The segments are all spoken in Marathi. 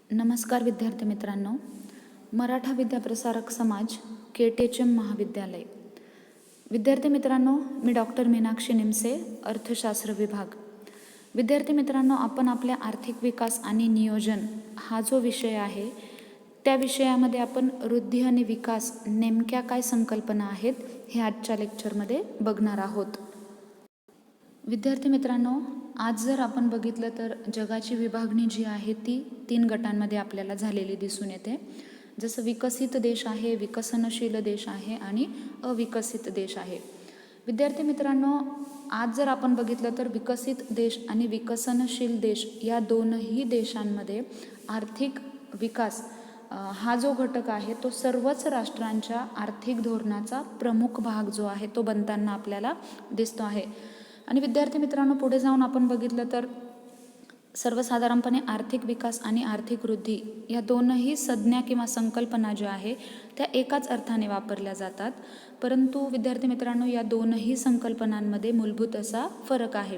नमस्कार विद्यार्थी मित्रांनो. मराठा विद्याप्रसारक समाज KTHM महाविद्यालय. विद्यार्थी मित्रांनो, मी डॉक्टर मीनाक्षी निमसे, अर्थशास्त्र विभाग. विद्यार्थी मित्रांनो, आपण आपल्या आर्थिक विकास आणि नियोजन हा जो विषय आहे त्या विषयामध्ये आपण वृद्धी आणि विकास नेमक्या काय संकल्पना आहेत हे आजच्या लेक्चरमध्ये बघणार आहोत. विद्यार्थी मित्रांनो, आज जर आपण बघितलं तर जगाची विभागणी जी आहे ती 3 गटांमध्ये आपल्याला झालेली दिसून येते. जसं विकसित देश आहे, विकसनशील देश आहे आणि अविकसित देश आहे. विद्यार्थी मित्रांनो, आज जर आपण बघितलं तर विकसित देश आणि विकसनशील देश या दोनही देशांमध्ये आर्थिक विकास हा जो घटक आहे तो सर्वच राष्ट्रांच्या आर्थिक धोरणाचा प्रमुख भाग जो आहे तो बनताना आपल्याला दिसतो आहे. आणि विद्यार्थी मित्रांनो, पुढे जाऊन आपण बघितलं तर सर्वसाधारणपणे आर्थिक विकास आणि आर्थिक वृद्धी या दोनही संज्ञा किंवा संकल्पना ज्या आहे त्या एकाच अर्थाने वापरल्या जातात. परंतु विद्यार्थी मित्रांनो, या दोनही संकल्पनांमध्ये मूलभूत असा फरक आहे.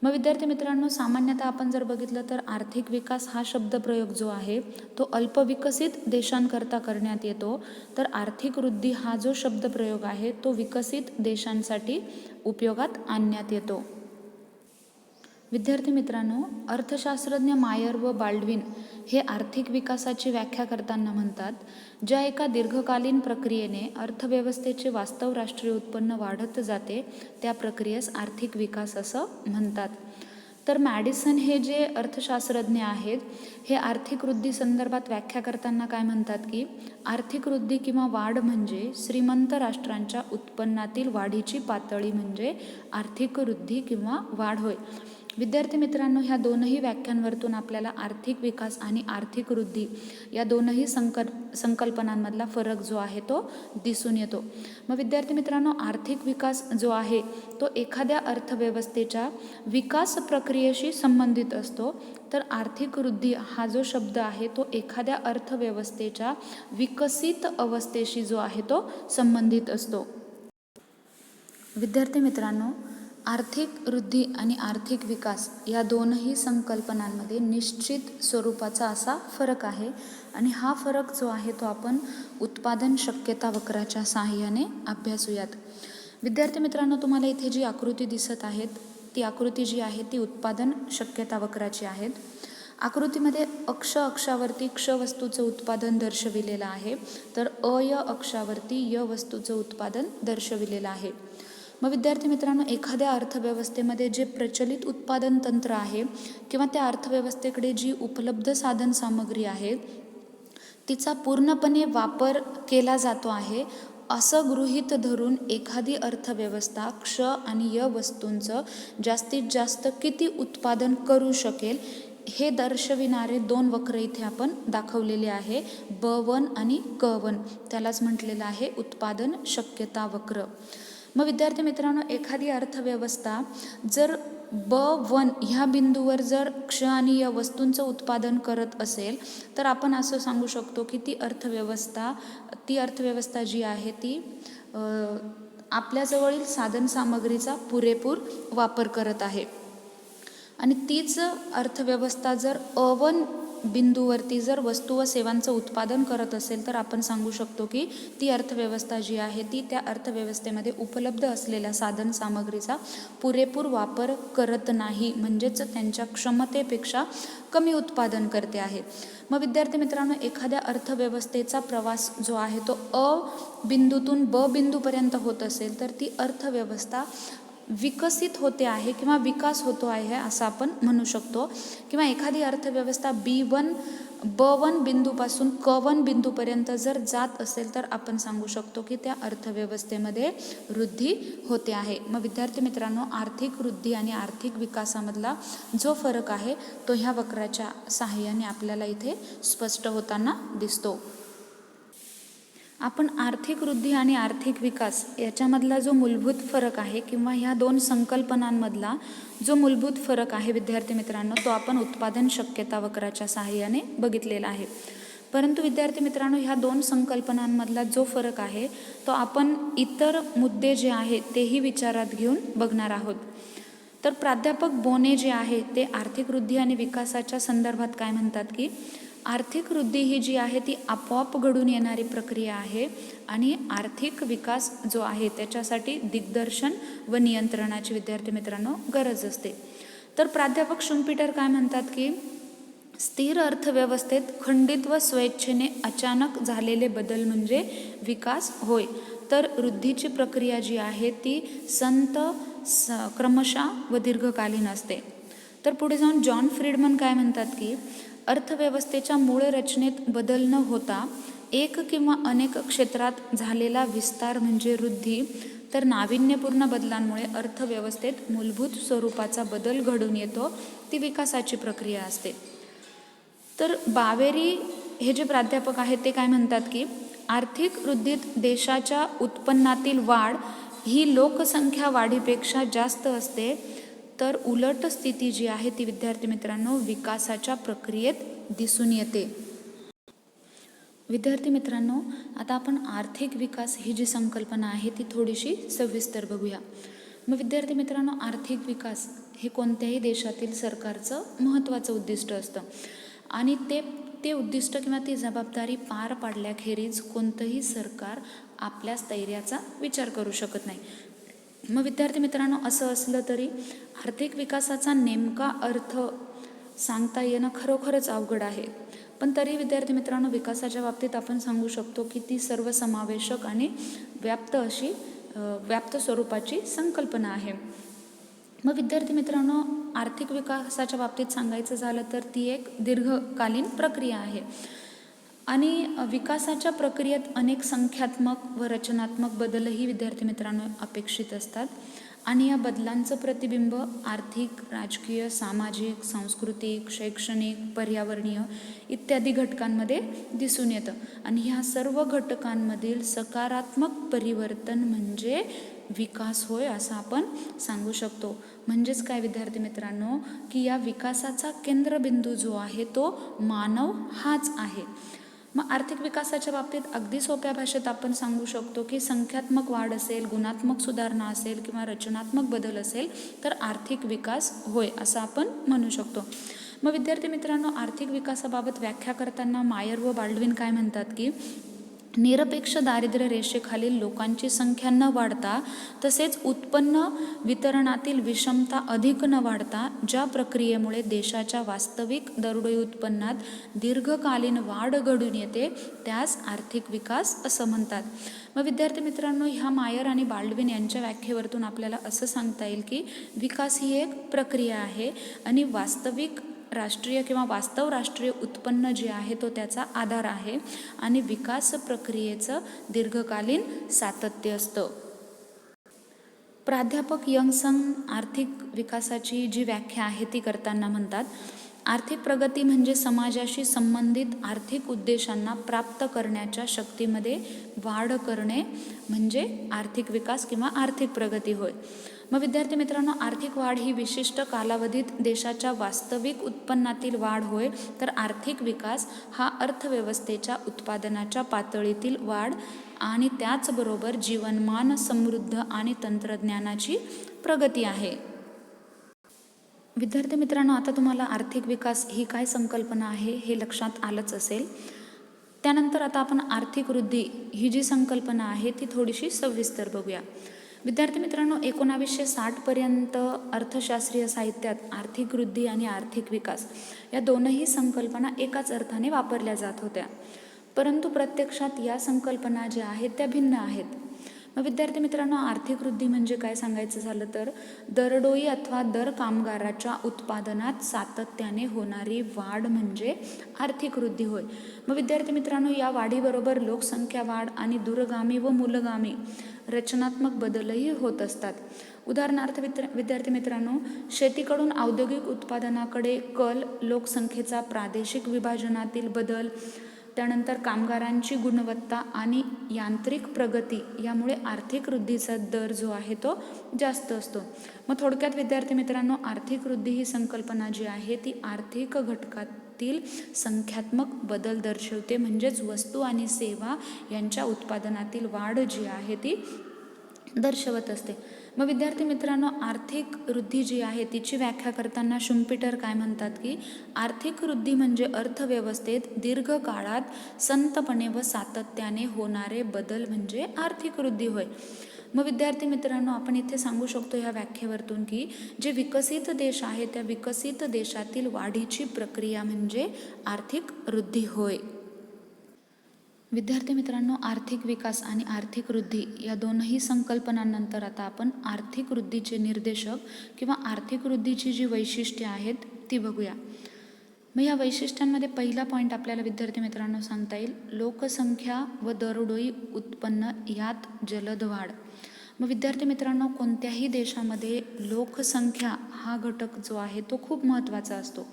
मग विद्यार्थी मित्रांनो, सामान्यतः आपण जर बघितलं तर आर्थिक विकास हा शब्दप्रयोग जो आहे तो अल्पविकसित देशांकरता करण्यात येतो, तर आर्थिक वृद्धी हा जो शब्दप्रयोग आहे तो विकसित देशांसाठी उपयोगात आणण्यात येतो. विद्यार्थी मित्रांनो, अर्थशास्त्रज्ञ मायर व बाल्डविन हे आर्थिक विकासाची व्याख्या करताना म्हणतात, ज्या एका दीर्घकालीन प्रक्रियेने अर्थव्यवस्थेचे वास्तव राष्ट्रीय उत्पन्न वाढत जाते त्या प्रक्रियेस आर्थिक विकास असं म्हणतात. तर मॅडिसन हे जे अर्थशास्त्रज्ञ आहेत हे आर्थिक वृद्धी संदर्भात व्याख्या करताना काय म्हणतात की आर्थिक वृद्धी किंवा वाढ म्हणजे श्रीमंत राष्ट्रांच्या उत्पन्नातील वाढीची पातळी म्हणजे आर्थिक वृद्धी किंवा वाढ होय. विद्यार्थी मित्रांनो, ह्या दोनही व्याख्यांवरतून आपल्याला आर्थिक विकास आणि आर्थिक वृद्धी या दोनही संकल्पनांमधला फरक जो आहे तो दिसून येतो. मग विद्यार्थी मित्रांनो, आर्थिक विकास जो आहे तो एखाद्या अर्थव्यवस्थेच्या विकास प्रक्रियेशी संबंधित असतो, तर आर्थिक वृद्धी हा जो शब्द आहे तो एखाद्या अर्थव्यवस्थेच्या विकसित अवस्थेशी जो आहे तो संबंधित असतो. विद्यार्थी मित्रांनो, आर्थिक वृद्धी आणि आर्थिक विकास या दोनही संकल्पनांमध्ये निश्चित स्वरूपाचा असा फरक आहे आणि हा फरक जो आहे तो आपण उत्पादन शक्यता वक्राच्या सहाय्याने अभ्यासूयात. विद्यार्थी मित्रांनो, तुम्हाला इथे जी आकृती दिसत आहेत ती आकृती जी आहे ती उत्पादन शक्यता वक्राची आहेत. आकृतीमध्ये अक्षावरती क्ष वस्तूचं उत्पादन दर्शविलेलं आहे, तर अय अक्षावरती य वस्तूचं उत्पादन दर्शविलेलं आहे. मग विद्यार्थी मित्रांनो, एखाद्या अर्थव्यवस्थेमध्ये जे प्रचलित उत्पादन तंत्र आहे किंवा त्या अर्थव्यवस्थेकडे जी उपलब्ध साधन सामग्री आहे तिचा पूर्णपणे वापर केला जातो आहे असं गृहीत धरून एखादी अर्थव्यवस्था क्ष आणि य वस्तूंचं जास्तीत जास्त किती उत्पादन करू शकेल हे दर्शविणारे 2 वक्र इथे आपण दाखवलेले आहे, B1 आणि K1. त्यालाच म्हटलेलं आहे उत्पादन शक्यता वक्र. मग विद्यार्थी मित्रांनो, एखादी अर्थव्यवस्था जर B1 ह्या बिंदूवर जर क्ष आणि य वस्तूंचं उत्पादन करत असेल तर आपण असं सांगू शकतो की ती अर्थव्यवस्था जी आहे ती आपल्याजवळील साधनसामग्रीचा पुरेपूर वापर करत आहे. आणि तीच अर्थव्यवस्था जर A1 बिंदूवरती जर वस्तू व सेवांचं उत्पादन करत असेल तर आपण सांगू शकतो की ती अर्थव्यवस्था जी आहे ती त्या अर्थव्यवस्थेमध्ये उपलब्ध असलेल्या साधन सामग्रीचा पुरेपूर वापर करत नाही, म्हणजेच त्यांच्या क्षमतेपेक्षा कमी उत्पादन करते आहे. मग विद्यार्थी मित्रांनो, एखाद्या अर्थव्यवस्थेचा प्रवास जो आहे तो अ बिंदूतून ब बिंदूपर्यंत होत असेल तर ती अर्थव्यवस्था विकसित होते आहे किंवा विकास होतो आहे असं आपण म्हणू शकतो. किंवा एखादी अर्थव्यवस्था B1 बिंदूपासून K1 बिंदूपर्यंत जर जात असेल तर आपण सांगू शकतो की त्या अर्थव्यवस्थेमध्ये वृद्धी होते आहे. मग विद्यार्थी मित्रांनो, आर्थिक वृद्धी आणि आर्थिक विकासामधला जो फरक आहे तो ह्या वक्राच्या सहाय्याने आपल्याला इथे स्पष्ट होताना दिसतो. आपण आर्थिक वृद्धी आणि आर्थिक विकास याच्यामधला जो मूलभूत फरक आहे किंवा ह्या 2 संकल्पनांमधला जो मूलभूत फरक आहे विद्यार्थी मित्रांनो तो आपण उत्पादन शक्यता वक्राच्या सहाय्याने बघितलेला आहे. परंतु विद्यार्थी मित्रांनो, ह्या 2 संकल्पनांमधला जो फरक आहे तो आपण इतर मुद्दे जे आहेत तेही विचारात घेऊन बघणार आहोत. तर प्राध्यापक बोने जे आहे ते आर्थिक वृद्धी आणि विकासाच्या संदर्भात काय म्हणतात की आर्थिक वृद्धी ही जी आहे ती आपोआप घडून येणारी प्रक्रिया आहे आणि आर्थिक विकास जो आहे त्याच्यासाठी दिग्दर्शन व नियंत्रणाची विद्यार्थी मित्रांनो गरज असते. तर प्राध्यापक शुम्पीटर काय म्हणतात की स्थिर अर्थव्यवस्थेत खंडित व स्वेच्छेने अचानक झालेले बदल म्हणजे विकास होय. तर वृद्धीची प्रक्रिया जी आहे ती क्रमशः व दीर्घकालीन असते. तर पुढे जाऊन जॉन फ्रीडमन काय म्हणतात की अर्थव्यवस्थेच्या मूळ रचनेत बदल न होता एक किंवा अनेक क्षेत्रात झालेला विस्तार म्हणजे वृद्धी. तर नाविन्यपूर्ण बदलांमुळे अर्थव्यवस्थेत मूलभूत स्वरूपाचा बदल घडून येतो, ती विकासाची प्रक्रिया असते. तर बावेरी हे जे प्राध्यापक आहेत ते काय म्हणतात की आर्थिक वृद्धीत देशाच्या उत्पन्नातील वाढ ही लोकसंख्या वाढीपेक्षा जास्त असते. तर उलट स्थिती जी आहे ती विद्यार्थी मित्रांनो विकासाच्या प्रक्रियेत दिसून येते. विद्यार्थी मित्रांनो, आता आपण आर्थिक विकास ही जी संकल्पना आहे ती थोडीशी सविस्तर बघूया. मग विद्यार्थी मित्रांनो, आर्थिक विकास हे कोणत्याही देशातील सरकारचं महत्त्वाचं उद्दिष्ट असतं आणि ते उद्दिष्ट किंवा ती जबाबदारी पार पाडल्याखेरीज कोणतंही सरकार आपल्या स्थैर्याचा विचार करू शकत नाही. मग विद्यार्थी मित्रांनो, असं असलं तरी आर्थिक विकासाचा नेमका अर्थ सांगता येणं खरोखरच अवघड आहे. पण तरी विद्यार्थी मित्रांनो, विकासाच्या बाबतीत आपण सांगू शकतो की ती सर्वसमावेशक आणि व्याप्त स्वरूपाची संकल्पना आहे. मग विद्यार्थी मित्रांनो, आर्थिक विकासाच्या बाबतीत सांगायचं झालं तर ती एक दीर्घकालीन प्रक्रिया आहे आणि विकासाच्या प्रक्रियेत अनेक संख्यात्मक व रचनात्मक बदलही विद्यार्थी मित्रांनो अपेक्षित असतात आणि या बदलांचं प्रतिबिंब आर्थिक, राजकीय, सामाजिक, सांस्कृतिक, शैक्षणिक, पर्यावरणीय इत्यादी घटकांमध्ये दिसून येतं आणि ह्या सर्व घटकांमधील सकारात्मक परिवर्तन म्हणजे विकास होय असं आपण सांगू शकतो. म्हणजेच काय विद्यार्थी मित्रांनो की या विकासाचा केंद्रबिंदू जो आहे तो मानव हाच आहे. मग आर्थिक विकासाच्या बाबतीत अगदी सोप्या भाषेत आपण सांगू शकतो की संख्यात्मक वाढ असेल, गुणात्मक सुधारणा असेल किंवा रचनात्मक बदल असेल तर आर्थिक विकास होय असं आपण म्हणू शकतो. मग विद्यार्थी मित्रांनो, आर्थिक विकासाबाबत व्याख्या करताना मायर व बाल्डविन काय म्हणतात की निरपेक्ष दारिद्र्य रेषेखालील लोकांची संख्या न वाढता तसेच उत्पन्न वितरणातील विषमता अधिक न वाढता ज्या प्रक्रियेमुळे देशाच्या वास्तविक दरडोई उत्पन्नात दीर्घकालीन वाढ घडून येते त्यास आर्थिक विकास असं म्हणतात. मग विद्यार्थी मित्रांनो, ह्या मायर आणि बाल्डविन यांच्या व्याख्येवरतून आपल्याला असं सांगता येईल की विकास ही एक प्रक्रिया आहे आणि वास्तविक राष्ट्रीय किंवा वास्तव राष्ट्रीय उत्पन्न जे आहे तो त्याचा आधार आहे आणि विकास प्रक्रियेचं दीर्घकालीन सातत्य असतं. प्राध्यापक यंगसन आर्थिक विकासाची जी व्याख्या आहे ती करताना म्हणतात, आर्थिक प्रगती म्हणजे समाजाशी संबंधित आर्थिक उद्देशांना प्राप्त करण्याच्या शक्तीमध्ये वाढ करणे म्हणजे आर्थिक विकास किंवा आर्थिक प्रगती होय. मग विद्यार्थी मित्रांनो, आर्थिक वाढ ही विशिष्ट कालावधीत देशाच्या वास्तविक उत्पन्नातील वाढ होय. तर आर्थिक विकास हा अर्थव्यवस्थेच्या उत्पादनाच्या पातळीतील वाढ आणि त्याचबरोबर जीवनमान, समृद्ध आणि तंत्रज्ञानाची प्रगती आहे. विद्यार्थी मित्रांनो, आता तुम्हाला आर्थिक विकास ही काय संकल्पना आहे हे लक्षात आलंच असेल. त्यानंतर आता आपण आर्थिक वृद्धी ही जी संकल्पना आहे ती थोडीशी सविस्तर बघूया. विद्यार्थी मित्रांनो, 1960पर्यंत अर्थशास्त्रीय साहित्यात आर्थिक वृद्धी आणि आर्थिक विकास या दोनही संकल्पना एकाच अर्थाने वापरल्या जात होत्या, परंतु प्रत्यक्षात या संकल्पना ज्या आहेत त्या भिन्न आहेत. मग विद्यार्थी मित्रांनो, आर्थिक वृद्धी म्हणजे काय सांगायचं झालं तर दरडोई अथवा दर कामगाराच्या उत्पादनात सातत्याने होणारी वाढ म्हणजे आर्थिक वृद्धी होय. मग विद्यार्थी मित्रांनो, या वाढीबरोबर लोकसंख्या वाढ आणि दूरगामी व मूलगामी रचनात्मक बदलही होत असतात. उदाहरणार्थ विद्यार्थी मित्रांनो, शेतीकडून औद्योगिक उत्पादनाकडे कल, लोकसंख्येचा प्रादेशिक विभाजनातील बदल, त्यानंतर कामगारांची गुणवत्ता आणि यांत्रिक प्रगती यामुळे आर्थिक वृद्धीचा दर जो आहे तो जास्त असतो. मग थोडक्यात विद्यार्थी मित्रांनो, आर्थिक वृद्धी ही संकल्पना जी आहे ती आर्थिक घटकातील संख्यात्मक बदल दर्शवते, म्हणजेच वस्तू आणि सेवा यांच्या उत्पादनातील वाढ जी आहे ती दर्शवत असते. मग विद्यार्थी मित्रांनो, आर्थिक वृद्धी जी आहे तिची व्याख्या करताना शुम्पीटर काय म्हणतात की आर्थिक वृद्धी म्हणजे अर्थव्यवस्थेत दीर्घकाळात संतपणे व सातत्याने होणारे बदल म्हणजे आर्थिक वृद्धी होय. मग विद्यार्थी मित्रांनो, आपण इथे सांगू शकतो ह्या व्याख्येवरतून की जे विकसित देश आहे त्या विकसित देशातील वाढीची प्रक्रिया म्हणजे आर्थिक वृद्धी होय. विद्यार्थी मित्रांनो, आर्थिक विकास आणि आर्थिक वृद्धी या दोनही संकल्पनांनंतर आता आपण आर्थिक वृद्धीचे निर्देशक किंवा आर्थिक वृद्धीची जी वैशिष्ट्ये आहेत ती बघूया. मग या वैशिष्ट्यांमध्ये पहिला पॉईंट आपल्याला विद्यार्थी मित्रांनो सांगता येईल, लोकसंख्या व दरडोई उत्पन्न यात जलद वाढ. मग विद्यार्थी मित्रांनो, कोणत्याही देशामध्ये लोकसंख्या हा घटक जो आहे तो खूप महत्त्वाचा असतो.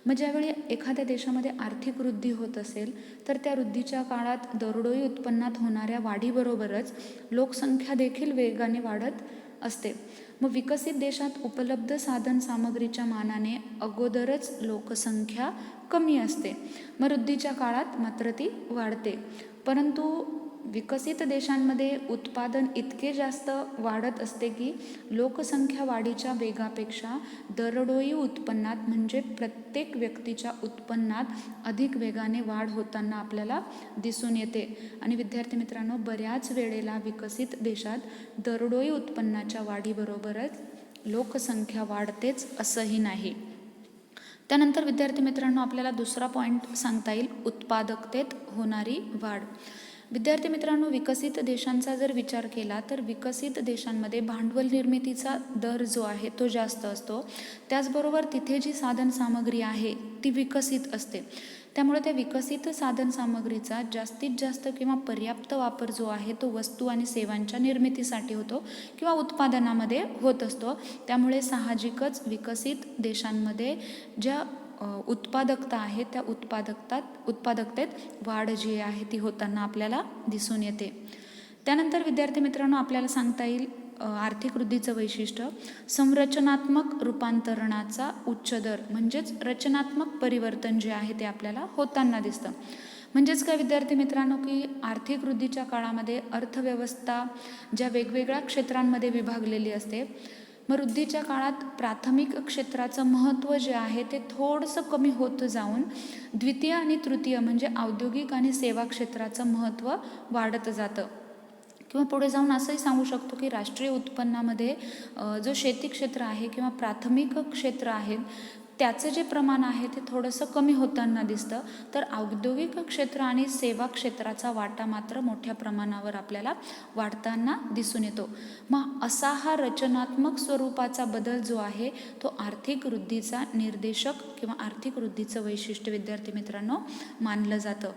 मग ज्यावेळी एखाद्या देशामध्ये आर्थिक वृद्धी होत असेल तर त्या वृद्धीच्या काळात दरडोई उत्पन्नात होणाऱ्या वाढीबरोबरच लोकसंख्या देखील वेगाने वाढत असते. मग विकसित देशात उपलब्ध साधन सामग्रीच्या मानाने अगोदरच लोकसंख्या कमी असते. मग वृद्धीच्या काळात मात्र ती वाढते. परंतु विकसित देशांमध्ये उत्पादन इतके जास्त वाढत असते की लोकसंख्या वाढीच्या वेगापेक्षा दरडोई उत्पन्नात म्हणजे प्रत्येक व्यक्तीच्या उत्पन्नात अधिक वेगाने वाढ होताना आपल्याला दिसून येते. आणि विद्यार्थी मित्रांनो, बऱ्याच वेळेला विकसित देशात दरडोई उत्पन्नाच्या वाढीबरोबरच लोकसंख्या वाढतेच असंही नाही. त्यानंतर विद्यार्थी मित्रांनो, आपल्याला दुसरा पॉईंट सांगता येईल, उत्पादकतेत होणारी वाढ. विद्यार्थी मित्रांनो, विकसित देशांचा जर विचार केला तर विकसित देशांमध्ये भांडवल निर्मितीचा दर जो आहे तो जास्त असतो. त्याचबरोबर तिथे जी साधन सामग्री आहे ती विकसित असते. त्यामुळे त्या विकसित साधन सामग्रीचा जास्तीत जास्त किंवा पर्याप्त वापर जो आहे तो वस्तू आणि सेवांच्या निर्मितीसाठी होतो किंवा उत्पादनामध्ये होत असतो. त्यामुळे साहजिकच विकसित देशांमध्ये ज्या उत्पादकता आहे त्या उत्पादकतेत वाढ जी आहे ती होताना आपल्याला दिसून येते. त्यानंतर विद्यार्थी मित्रांनो, आपल्याला सांगता येईल आर्थिक वृद्धीचं वैशिष्ट्य, संरचनात्मक रूपांतरणाचा उच्च दर म्हणजेच रचनात्मक परिवर्तन जे आहे ते आपल्याला होताना दिसतं. म्हणजेच काय विद्यार्थी मित्रांनो की आर्थिक वृद्धीच्या काळामध्ये अर्थव्यवस्था ज्या वेगवेगळ्या क्षेत्रांमध्ये विभागलेली असते, मग वृद्धीच्या काळात प्राथमिक क्षेत्राचं महत्त्व जे आहे ते थोडंसं कमी होत जाऊन द्वितीय आणि तृतीय म्हणजे औद्योगिक आणि सेवा क्षेत्राचं महत्त्व वाढत जातं. किंवा पुढे जाऊन असंही सांगू शकतो की राष्ट्रीय उत्पन्नामध्ये जो शेती क्षेत्र आहे किंवा प्राथमिक क्षेत्र आहे त्याचं जे प्रमाण आहे ते थोडंसं कमी होताना दिसतं. तर औद्योगिक क्षेत्र आणि सेवा क्षेत्राचा वाटा मात्र मोठ्या प्रमाणावर आपल्याला वाढताना दिसून येतो. मग असा हा रचनात्मक स्वरूपाचा बदल जो आहे तो आर्थिक वृद्धीचा निर्देशक किंवा आर्थिक वृद्धीचं वैशिष्ट्य विद्यार्थी मित्रांनो मानलं जातं.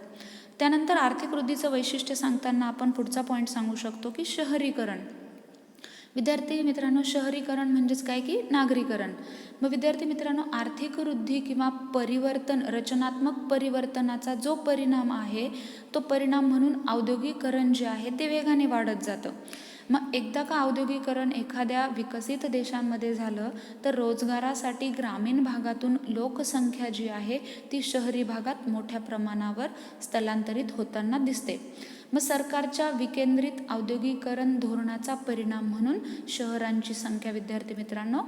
त्यानंतर आर्थिक वृद्धीचं वैशिष्ट्य सांगताना आपण पुढचा पॉईंट सांगू शकतो की शहरीकरण. विद्यार्थी मित्रांनो, शहरीकरण म्हणजेच काय की नागरीकरण. मग विद्यार्थी मित्रांनो, आर्थिक वृद्धी किंवा परिवर्तन, रचनात्मक परिवर्तनाचा जो परिणाम आहे तो परिणाम म्हणून औद्योगिकरण जे आहे ते वेगाने वाढत जातं. मग एकदा का औद्योगिकरण एखाद्या विकसित देशांमध्ये झालं तर रोजगारासाठी ग्रामीण भागातून लोकसंख्या जी आहे ती शहरी भागात मोठ्या प्रमाणावर स्थलांतरित होताना दिसते. मग सरकारच्या विकेंद्रित औद्योगिकरण धोरणाचा परिणाम म्हणून शहरांची संख्या विद्यार्थी मित्रांनो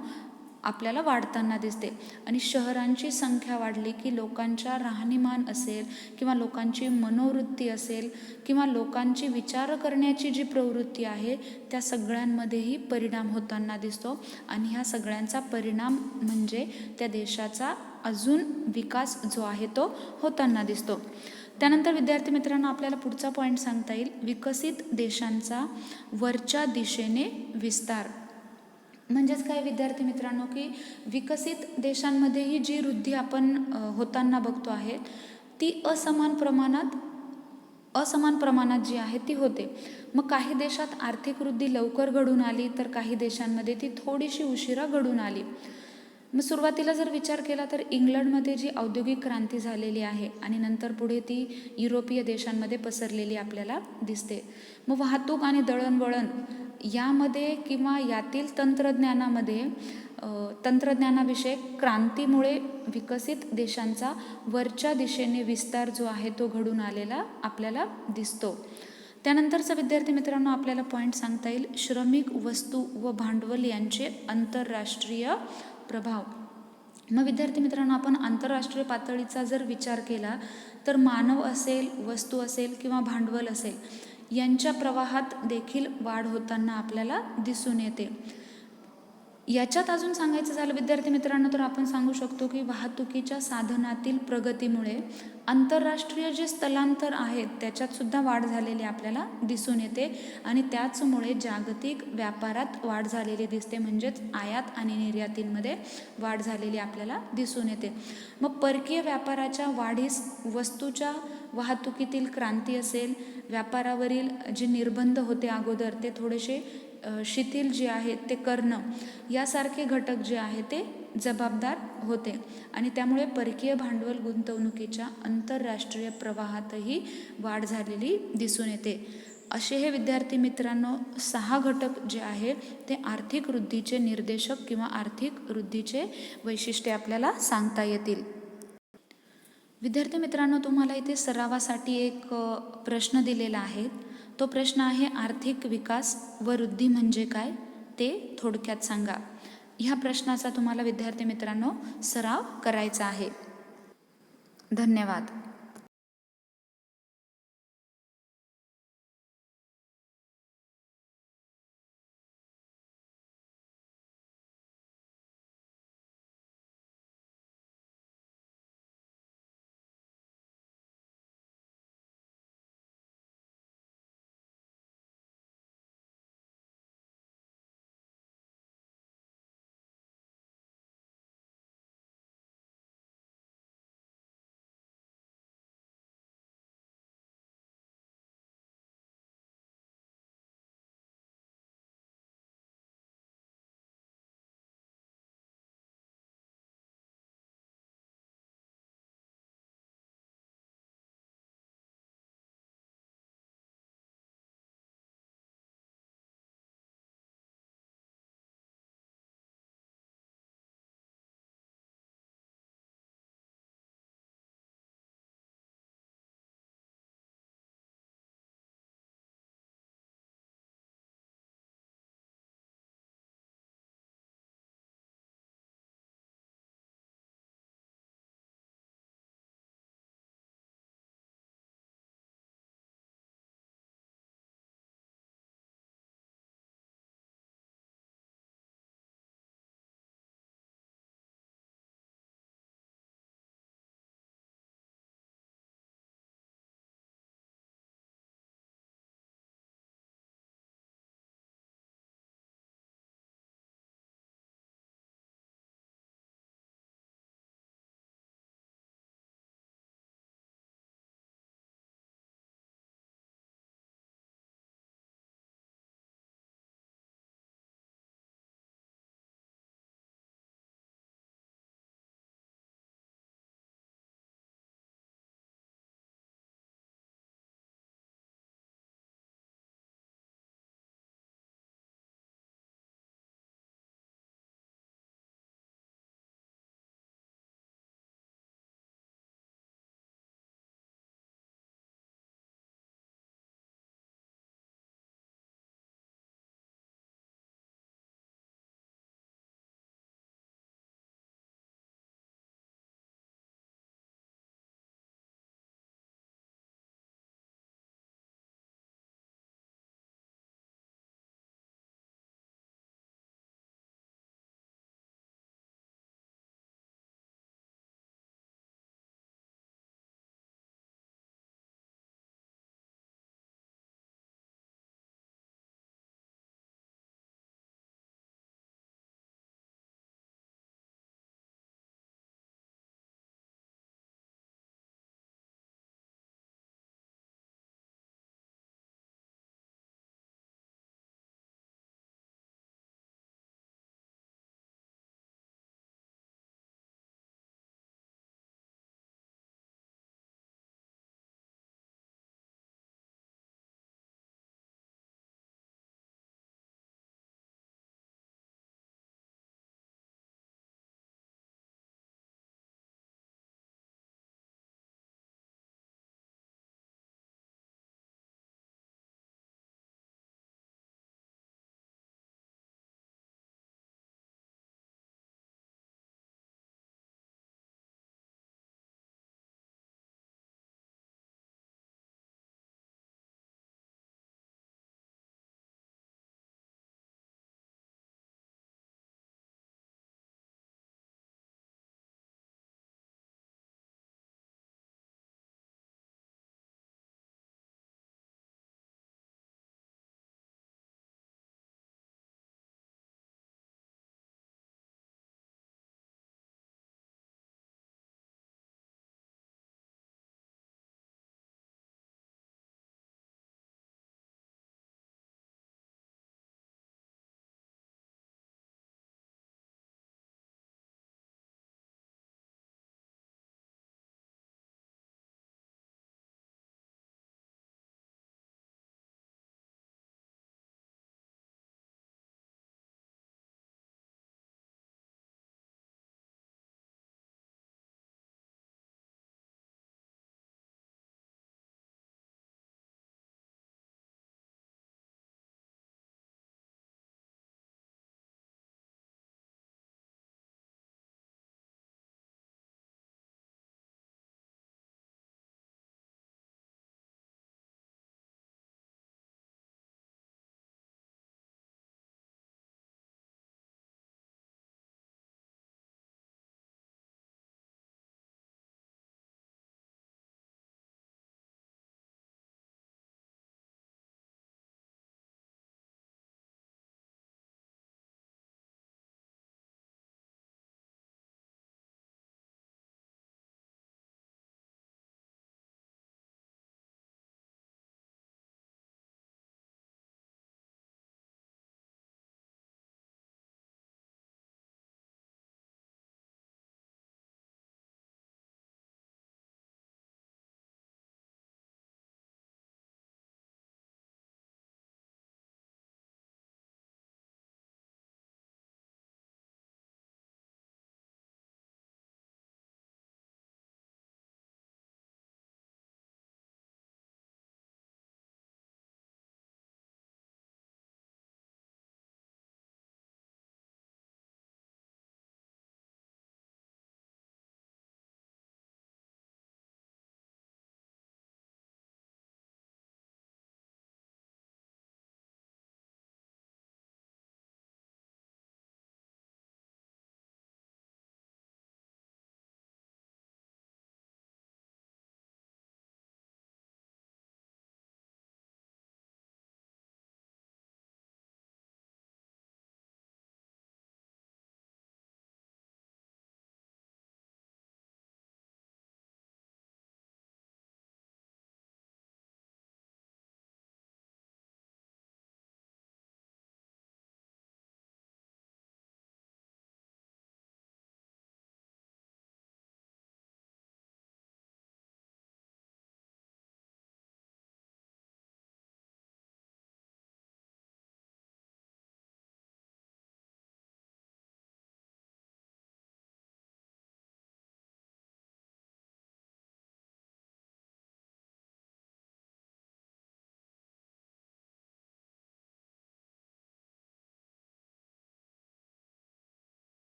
आपल्याला वाढताना दिसते. आणि शहरांची संख्या वाढली की लोकांच्या राहणीमान असेल किंवा लोकांची मनोवृत्ती असेल किंवा लोकांची विचार करण्याची जी प्रवृत्ती आहे त्या सगळ्यांमध्येही परिणाम होताना दिसतो. आणि ह्या सगळ्यांचा परिणाम म्हणजे त्या देशाचा अजून विकास जो आहे तो होताना दिसतो. त्यानंतर विद्यार्थी मित्रांनो, आपल्याला पुढचा पॉईंट सांगता येईल, विकसित देशांचा वरच्या दिशेने विस्तार. म्हणजेच काय विद्यार्थी मित्रांनो की विकसित देशांमध्येही जी वृद्धी आपण होताना बघतो आहे ती असमान प्रमाणात जी आहे ती होते. मग काही देशात आर्थिक वृद्धी लवकर घडून आली तर काही देशांमध्ये ती थोडीशी उशिरा घडून आली. मग सुरुवातीला जर विचार केला तर इंग्लंडमध्ये जी औद्योगिक क्रांती झालेली आहे आणि नंतर पुढे ती युरोपीय देशांमध्ये पसरलेली आपल्याला दिसते. मग वाहतूक आणि दळणवळण यामध्ये किंवा यातील तंत्रज्ञानाविषयक क्रांतीमुळे विकसित देशांचा वरच्या दिशेने विस्तार जो आहे तो घडून आलेला आपल्याला दिसतो. त्यानंतरचा विद्यार्थी मित्रांनो आपल्याला पॉईंट सांगता येईल, श्रमिक, वस्तू व भांडवल यांचे आंतरराष्ट्रीय प्रभाव. मग विद्यार्थी मित्रांनो, आपण आंतरराष्ट्रीय पातळीचा जर विचार केला तर मानव असेल, वस्तू असेल किंवा भांडवल असेल यांच्या प्रवाहात देखील वाढ होताना आपल्याला दिसून येते. याच्यात अजून सांगायचं झालं विद्यार्थी मित्रांनो तर आपण सांगू शकतो की वाहतुकीच्या साधनातील प्रगतीमुळे आंतरराष्ट्रीय जे स्थलांतर आहेत त्याच्यात सुद्धा वाढ झालेली आपल्याला दिसून येते आणि त्याचमुळे जागतिक व्यापारात वाढ झालेली दिसते, म्हणजेच आयात आणि निर्यातींमध्ये वाढ झालेली आपल्याला दिसून येते. मग परकीय व्यापाराच्या वाढीस वस्तूच्या वाहतुकीतील क्रांती असेल, व्यापारावरील जे निर्बंध होते अगोदर ते थोडेसे शिथिल जे आहेत ते करणं यासारखे घटक जे आहे ते जबाबदार होते आणि त्यामुळे परकीय भांडवल गुंतवणुकीच्या आंतरराष्ट्रीय प्रवाहातही वाढ झालेली दिसून येते. असे हे विद्यार्थी मित्रांनो 6 घटक जे आहे ते आर्थिक वृद्धीचे निर्देशक किंवा आर्थिक वृद्धीचे वैशिष्ट्ये आपल्याला सांगता येतील. विद्यार्थी मित्रांनो, तुम्हाला इथे सरावासाठी एक प्रश्न दिलेला आहे. तो प्रश्न आहे, आर्थिक विकास व वृद्धी म्हणजे काय ते थोडक्यात सांगा. ह्या प्रश्नाचा तुम्हाला विद्यार्थी मित्रांनो सराव करायचा आहे. धन्यवाद.